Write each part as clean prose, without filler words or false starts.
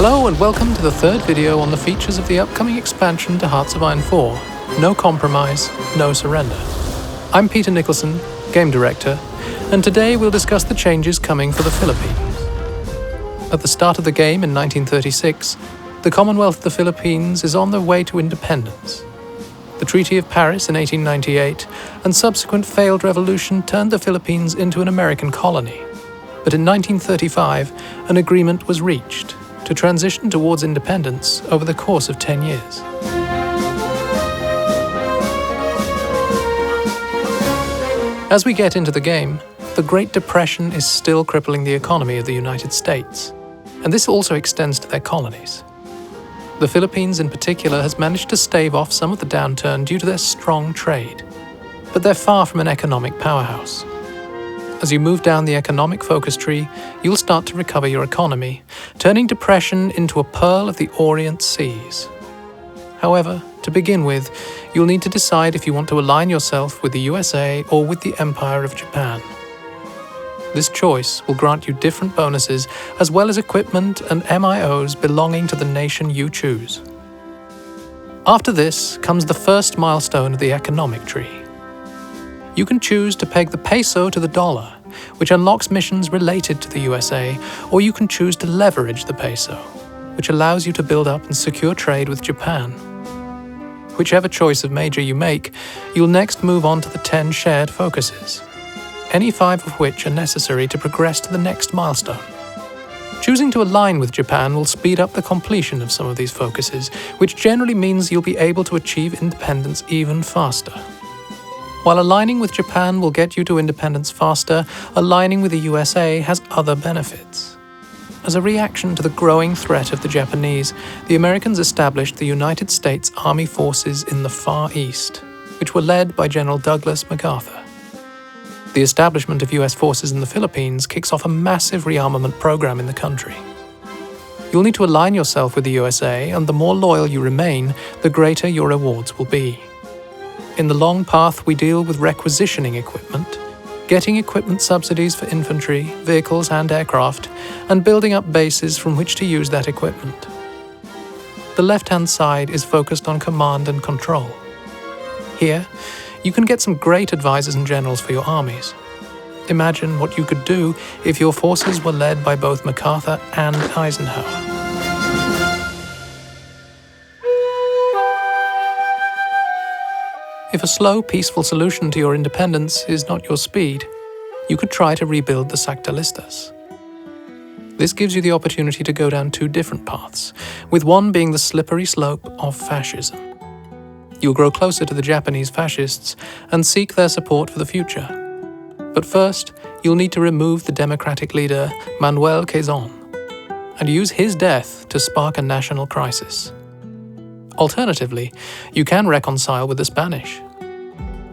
Hello and welcome to the third video on the features of the upcoming expansion to Hearts of Iron 4, No Compromise, No Surrender. I'm Peter Nicholson, Game Director, and today we'll discuss the changes coming for the Philippines. At the start of the game in 1936, the Commonwealth of the Philippines is on their way to independence. The Treaty of Paris in 1898 and subsequent failed revolution turned the Philippines into an American colony. But in 1935, an agreement was reached to transition towards independence over the course of 10 years. As we get into the game, the Great Depression is still crippling the economy of the United States, and this also extends to their colonies. The Philippines in particular has managed to stave off some of the downturn due to their strong trade, but they're far from an economic powerhouse. As you move down the economic focus tree, you'll start to recover your economy, turning depression into a pearl of the Orient Seas. However, to begin with, you'll need to decide if you want to align yourself with the USA or with the Empire of Japan. This choice will grant you different bonuses as well as equipment and MIOs belonging to the nation you choose. After this comes the first milestone of the economic tree. You can choose to peg the peso to the dollar, which unlocks missions related to the USA, or you can choose to leverage the peso, which allows you to build up and secure trade with Japan. Whichever choice of major you make, you'll next move on to the 10 shared focuses, any 5 of which are necessary to progress to the next milestone. Choosing to align with Japan will speed up the completion of some of these focuses, which generally means you'll be able to achieve independence even faster. While aligning with Japan will get you to independence faster, aligning with the USA has other benefits. As a reaction to the growing threat of the Japanese, the Americans established the United States Army forces in the Far East, which were led by General Douglas MacArthur. The establishment of US forces in the Philippines kicks off a massive rearmament program in the country. You'll need to align yourself with the USA, and the more loyal you remain, the greater your rewards will be. In the long path, we deal with requisitioning equipment, getting equipment subsidies for infantry, vehicles and aircraft, and building up bases from which to use that equipment. The left-hand side is focused on command and control. Here, you can get some great advisors and generals for your armies. Imagine what you could do if your forces were led by both MacArthur and Eisenhower. If a slow, peaceful solution to your independence is not your speed, you could try to rebuild the Sakdalistas. This gives you the opportunity to go down 2 different paths, with one being the slippery slope of fascism. You'll grow closer to the Japanese fascists and seek their support for the future. But first, you'll need to remove the democratic leader Manuel Quezon and use his death to spark a national crisis. Alternatively, you can reconcile with the Spanish.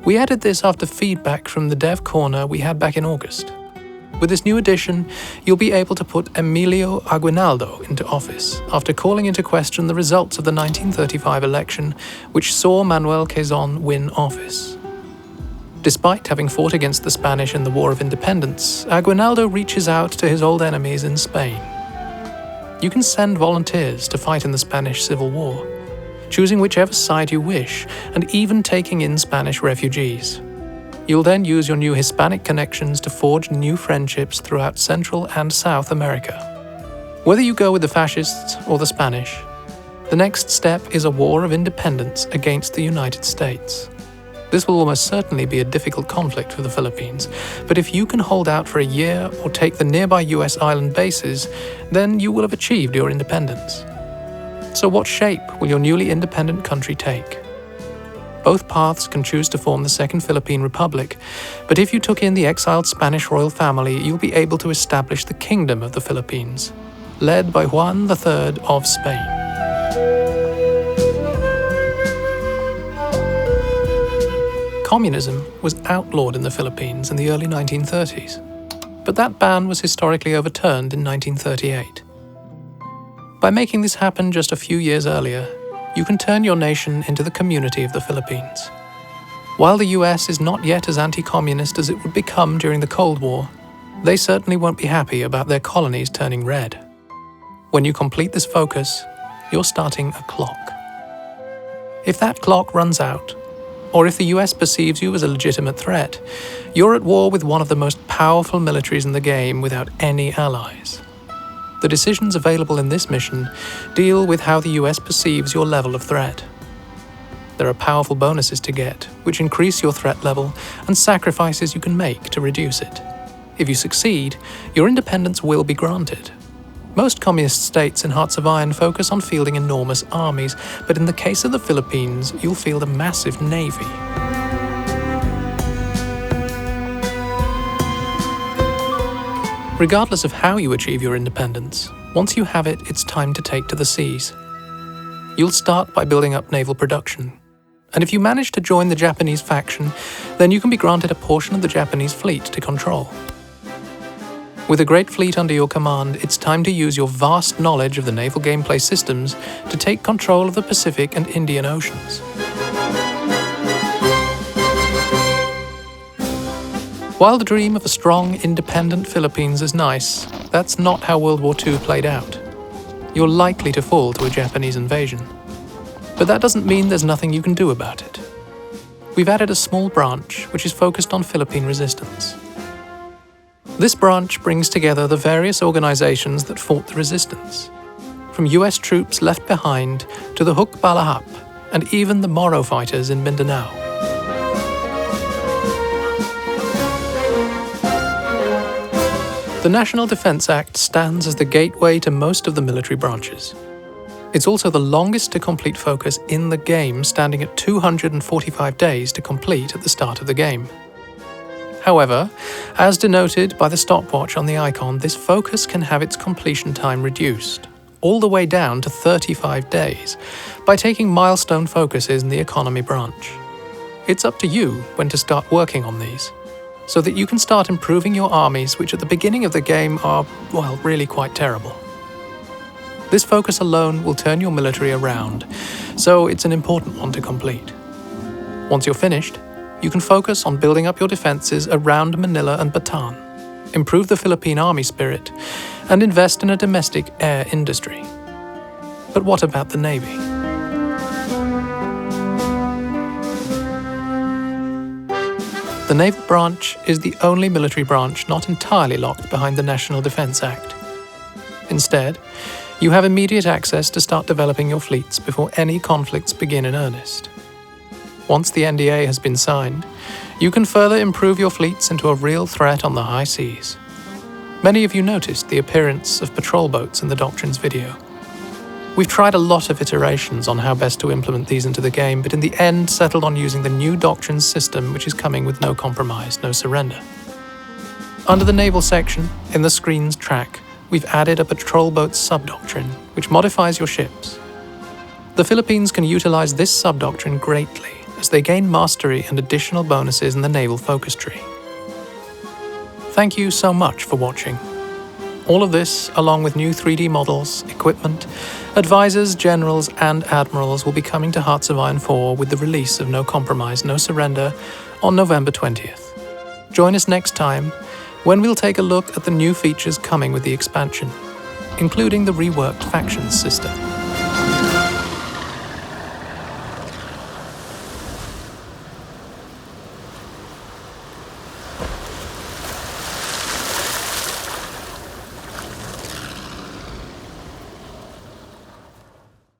We added this after feedback from the dev corner we had back in August. With this new addition, you'll be able to put Emilio Aguinaldo into office after calling into question the results of the 1935 election, which saw Manuel Quezon win office. Despite having fought against the Spanish in the War of Independence, Aguinaldo reaches out to his old enemies in Spain. You can send volunteers to fight in the Spanish Civil War, choosing whichever side you wish, and even taking in Spanish refugees. You'll then use your new Hispanic connections to forge new friendships throughout Central and South America. Whether you go with the fascists or the Spanish, the next step is a war of independence against the United States. This will almost certainly be a difficult conflict for the Philippines, but if you can hold out for a year or take the nearby US island bases, then you will have achieved your independence. So what shape will your newly independent country take? Both paths can choose to form the Second Philippine Republic, but if you took in the exiled Spanish royal family, you'll be able to establish the Kingdom of the Philippines, led by Juan III of Spain. Communism was outlawed in the Philippines in the early 1930s, but that ban was historically overturned in 1938. By making this happen just a few years earlier, you can turn your nation into the community of the Philippines. While the US is not yet as anti-communist as it would become during the Cold War, they certainly won't be happy about their colonies turning red. When you complete this focus, you're starting a clock. If that clock runs out, or if the US perceives you as a legitimate threat, you're at war with one of the most powerful militaries in the game without any allies. The decisions available in this mission deal with how the US perceives your level of threat. There are powerful bonuses to get, which increase your threat level, and sacrifices you can make to reduce it. If you succeed, your independence will be granted. Most communist states in Hearts of Iron focus on fielding enormous armies, but in the case of the Philippines, you'll field a massive navy. Regardless of how you achieve your independence, once you have it, it's time to take to the seas. You'll start by building up naval production. And if you manage to join the Japanese faction, then you can be granted a portion of the Japanese fleet to control. With a great fleet under your command, it's time to use your vast knowledge of the naval gameplay systems to take control of the Pacific and Indian Oceans. While the dream of a strong, independent Philippines is nice, that's not how World War II played out. You're likely to fall to a Japanese invasion. But that doesn't mean there's nothing you can do about it. We've added a small branch which is focused on Philippine resistance. This branch brings together the various organizations that fought the resistance, from US troops left behind to the Huk Balahap and even the Moro fighters in Mindanao. The National Defense Act stands as the gateway to most of the military branches. It's also the longest to complete focus in the game, standing at 245 days to complete at the start of the game. However, as denoted by the stopwatch on the icon, this focus can have its completion time reduced, all the way down to 35 days, by taking milestone focuses in the economy branch. It's up to you when to start working on these, so that you can start improving your armies, which at the beginning of the game are, well, really quite terrible. This focus alone will turn your military around, so it's an important one to complete. Once you're finished, you can focus on building up your defenses around Manila and Bataan, improve the Philippine army spirit, and invest in a domestic air industry. But what about the Navy? The Naval Branch is the only military branch not entirely locked behind the National Defense Act. Instead, you have immediate access to start developing your fleets before any conflicts begin in earnest. Once the NDA has been signed, you can further improve your fleets into a real threat on the high seas. Many of you noticed the appearance of patrol boats in the Doctrines video. We've tried a lot of iterations on how best to implement these into the game, but in the end settled on using the new Doctrines system, which is coming with no compromise, no surrender. Under the naval section, in the screen's track, we've added a patrol boat sub-doctrine, which modifies your ships. The Philippines can utilize this sub-doctrine greatly, as they gain mastery and additional bonuses in the naval focus tree. Thank you so much for watching. All of this, along with new 3D models, equipment, advisors, generals, and admirals will be coming to Hearts of Iron 4 with the release of No Compromise, No Surrender on November 20th. Join us next time, when we'll take a look at the new features coming with the expansion, including the reworked factions system.